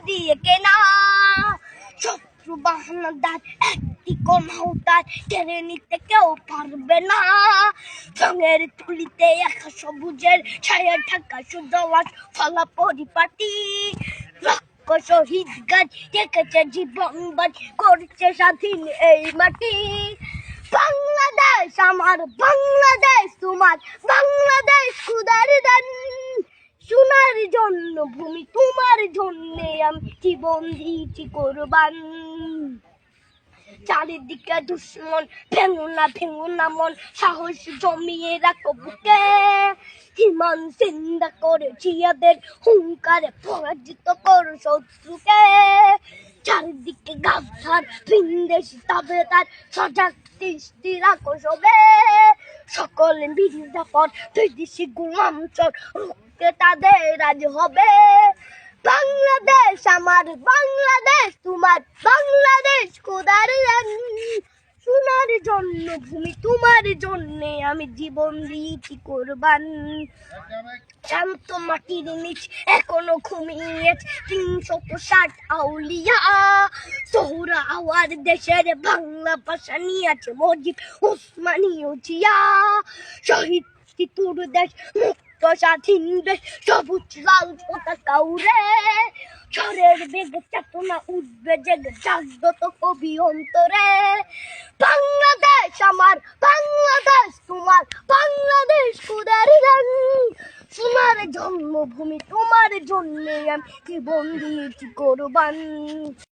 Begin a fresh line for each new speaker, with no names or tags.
দিয়ে কেনা। শত্রু বাহানাদার একটি কমাউটার কেড়ে নিতে কেউ পারবে না। রঙের তুলিতে একা সবুজের ছায়া ঢাকা সুজলাস ফলা পরিপাটি। শহীদ গাছ রেখেছে জীবন বাজ করছে স্বাধীন এই মাটি। বাংলাদেশ আমার, বাংলাদেশ তোমার, বাংলাদেশ খুদার দান। সোনার জন্য ভূমি তোমার জন্যে আমি জীবন দিয়েছি কোরবান। চারিদিকে দুশ্মন, ভেঙো না মন, সাহস জমিয়ে রাখো বুকে। হিমান চিন্তা করে জিয়াদের হুঙ্কারে পরাজিত করো শত্রুকে। চারিদিকে গাছার ভিনদেশি তাবেদার সজাগ দৃষ্টি রাখো সবে। সকলে মির্জাফর বিদেশি গোলাম চোর রুখতে তাদের আজ হবে। বাংলাদেশ আমার, বাংলাদেশ তোমার, বাংলাদেশ খোদার দান। সোনার জন্য ভূমি তোমার জন্যে আমি জীবন দিয়েছি কোরবান। শান্ত মাটির নিচ এখনো ঘুমিয়ে ৩৬০ আউলিয়া। সোহরা আওয়ার দেশের বাংলা ভাষা নিয়েছে মজিদ ওসমানীয় জিয়া। শহীদ তিতুর দেশ, মুক্ত স্বাধীন দেশ, সবুজ লাল পতাকা উড়ে। ঝড়ের বেগে চেতনা উঠবে জেগে জাগ্রত কবি অন্তরে। বাংলাদেশ আমার, বাংলাদেশ তোমার, বাংলাদেশ খোদার দান। সোনার জন্মভূমি তোমার জন্যে আমি জীবন দিয়েছি কোরবান।